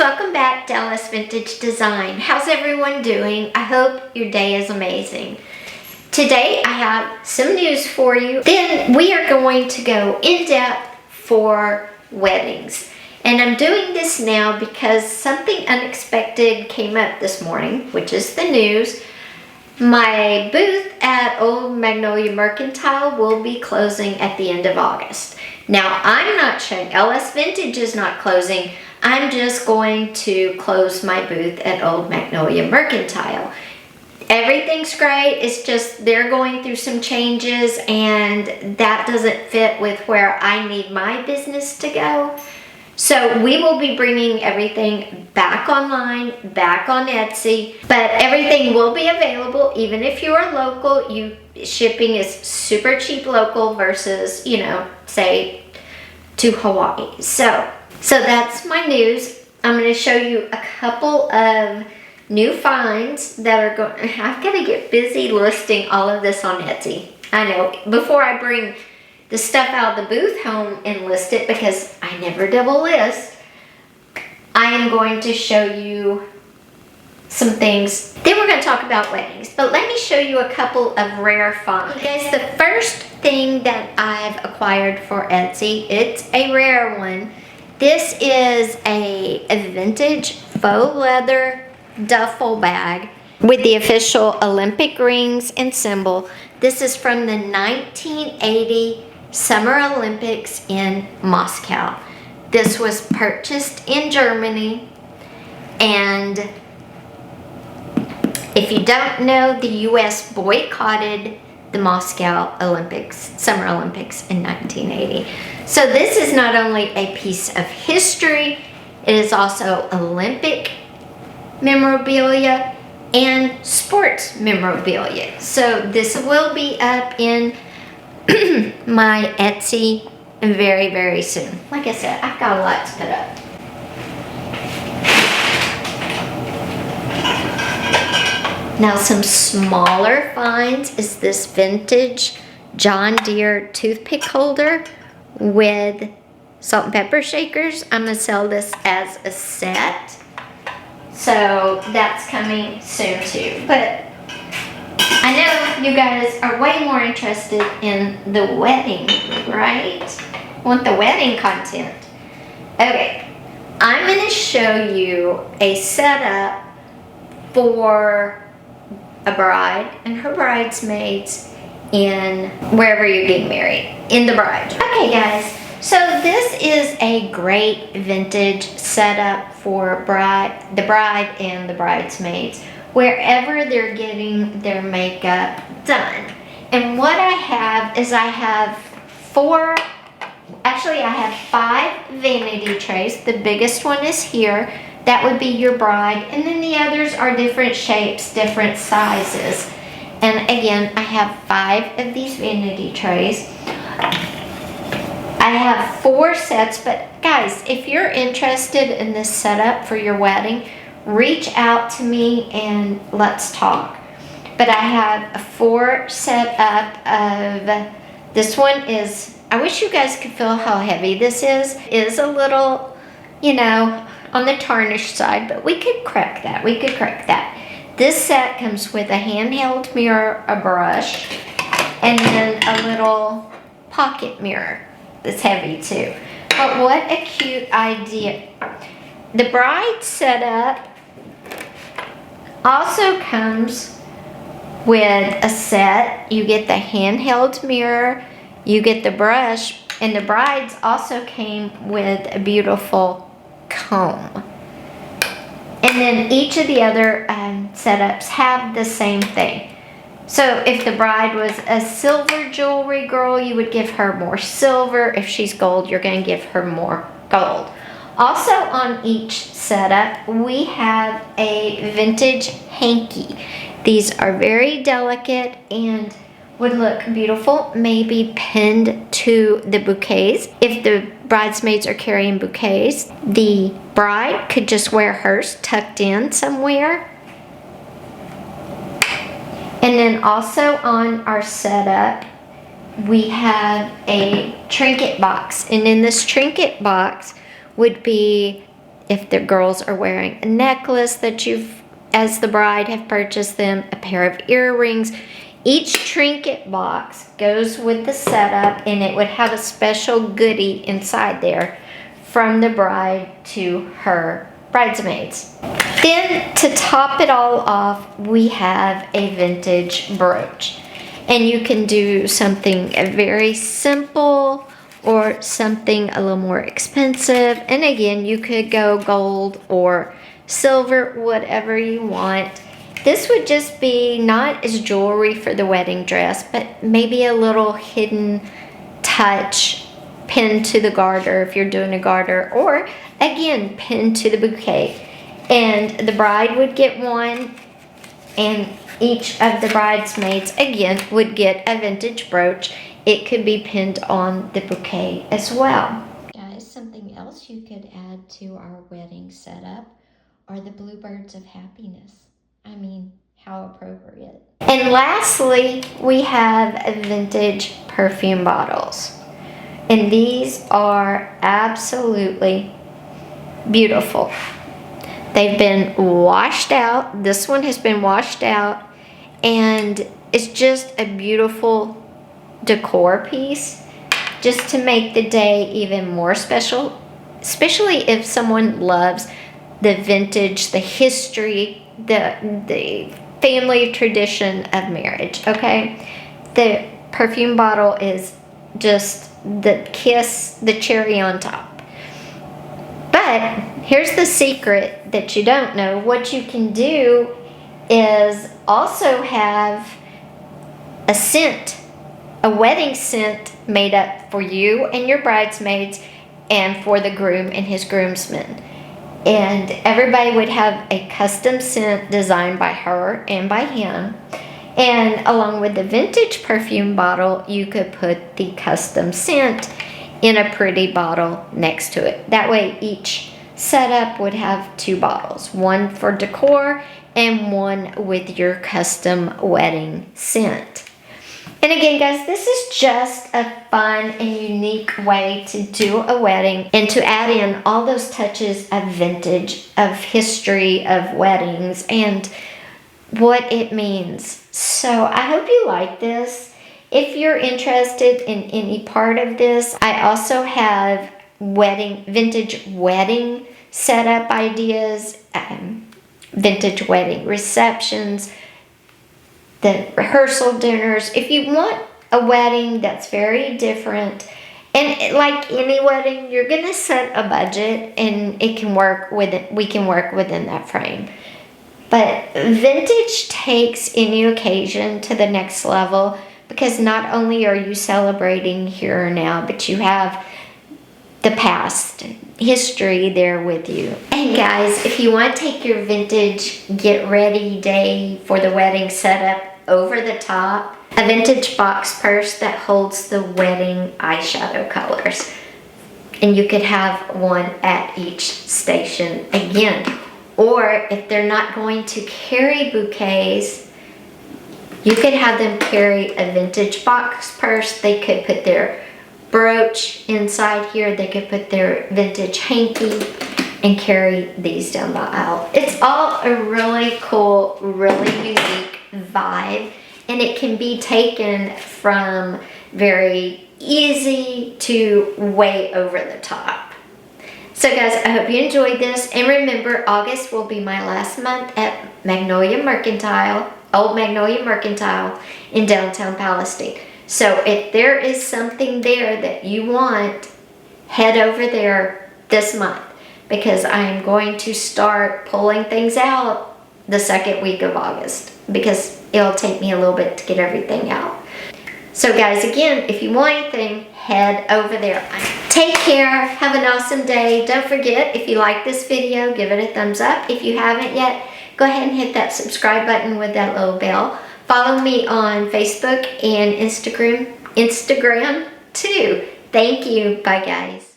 welcome back to LS Vintage Design. How's everyone doing? I hope your day is amazing. Today I have some news for you. Then we are going to go in depth for weddings. And I'm doing this now because something unexpected came up this morning, which is the news. My booth at Old Magnolia Mercantile will be closing at the end of August. Now, I'm not showing, LS Vintage is not closing. I'm just going to close my booth at Old Magnolia Mercantile. Everything's great, it's just they're going through some changes and that doesn't fit with where I need my business to go. So we will be bringing everything back online, back on Etsy, but everything will be available even if you are local. Shipping is super cheap local versus, say to Hawaii. So that's my news. I'm going to show you a couple of new finds that are going. I've got to get busy listing all of this on Etsy. I know, before I bring the stuff out of the booth home and list it, because I never double list, I am going to show you some things. Then we're going to talk about weddings, but let me show you a couple of rare finds. You guys, the first thing that I've acquired for Etsy, it's a rare one. This is a vintage faux leather duffel bag with the official Olympic rings and symbol. This is from the 1980 Summer Olympics in Moscow. This was purchased in Germany, and if you don't know, the US boycotted the Moscow Olympics, Summer Olympics in 1980. So this is not only a piece of history, it is also Olympic memorabilia and sports memorabilia. So this will be up in my Etsy very, very soon. Like I said, I've got a lot to put up. Now, some smaller finds is this vintage John Deere toothpick holder with salt and pepper shakers. I'm going to sell this as a set. So that's coming soon too. But I know you guys are way more interested in the wedding, right? Want the wedding content. Okay, I'm going to show you a setup for a bride and her bridesmaids in wherever you're getting married, in the bride. Okay guys, so this is a great vintage setup for the bride and the bridesmaids, wherever they're getting their makeup done. And what I have is I have I have 5 vanity trays. The biggest one is here. That would be your bride. And then the others are different shapes, different sizes. And again, I have 5 of these vanity trays. I have 4 sets, but guys, if you're interested in this setup for your wedding, reach out to me and let's talk. But I have a 4 set up of, this one is, I wish you guys could feel how heavy this is a little, on the tarnished side, but we could correct that. This set comes with a handheld mirror, a brush, and then a little pocket mirror that's heavy too. But what a cute idea. The bride setup also comes with a set. You get the handheld mirror, you get the brush, and the brides also came with a beautiful comb. And then each of the other setups have the same thing. So if the bride was a silver jewelry girl, you would give her more silver. If she's gold, you're going to give her more gold. Also on each setup, we have a vintage hanky. These are very delicate and would look beautiful, maybe pinned to the bouquets. If the bridesmaids are carrying bouquets, the bride could just wear hers tucked in somewhere. And then also on our setup, we have a trinket box. And in this trinket box would be if the girls are wearing a necklace that you've, as the bride, have purchased them, a pair of earrings. Each trinket box goes with the setup, and it would have a special goodie inside there from the bride to her bridesmaids. Then to top it all off, we have a vintage brooch. And you can do something very simple or something a little more expensive. And again, you could go gold or silver, whatever you want. This would just be not as jewelry for the wedding dress, but maybe a little hidden touch pinned to the garter if you're doing a garter, or again, pinned to the bouquet. And the bride would get one, and each of the bridesmaids, again, would get a vintage brooch. It could be pinned on the bouquet as well. Guys, something else you could add to our wedding setup are the bluebirds of happiness. I mean, how appropriate. And lastly, we have vintage perfume bottles. And these are absolutely beautiful. They've been washed out. This one has been washed out, and it's just a beautiful decor piece just to make the day even more special, especially if someone loves the vintage, the history, the family tradition of marriage, okay? The perfume bottle is just the kiss, the cherry on top. But here's the secret that you don't know. What you can do is also have a scent, a wedding scent made up for you and your bridesmaids and for the groom and his groomsmen. And everybody would have a custom scent designed by her and by him. And along with the vintage perfume bottle, you could put the custom scent in a pretty bottle next to it. That way each setup would have 2 bottles, one for decor and one with your custom wedding scent. And again, guys, this is just a fun and unique way to do a wedding and to add in all those touches of vintage, of history, of weddings, and what it means. So I hope you like this. If you're interested in any part of this, I also have vintage wedding setup ideas, vintage wedding receptions, the rehearsal dinners. If you want a wedding that's very different, and like any wedding, you're gonna set a budget, and it can work with it. We can work within that frame. But vintage takes any occasion to the next level, because not only are you celebrating here or now, but you have the past history there with you. And guys, if you want to take your vintage get ready day for the wedding setup over the top, a vintage box purse that holds the wedding eyeshadow colors. And you could have one at each station again. Or if they're not going to carry bouquets, you could have them carry a vintage box purse. They could put their brooch inside here. They could put their vintage hanky and carry these down the aisle. It's all a really cool, really unique vibe, and it can be taken from very easy to way over the top. So guys, I hope you enjoyed this, and remember, August will be my last month at Magnolia Mercantile, Old Magnolia Mercantile in downtown Palestine. So if there is something there that you want, head over there this month, because I am going to start pulling things out the second week of August, because it'll take me a little bit to get everything out. So guys, again, if you want anything, head over there. Take care. Have an awesome day. Don't forget, if you like this video, give it a thumbs up. If you haven't yet, go ahead and hit that subscribe button with that little bell. Follow me on Facebook and Instagram too. Thank you. Bye, guys.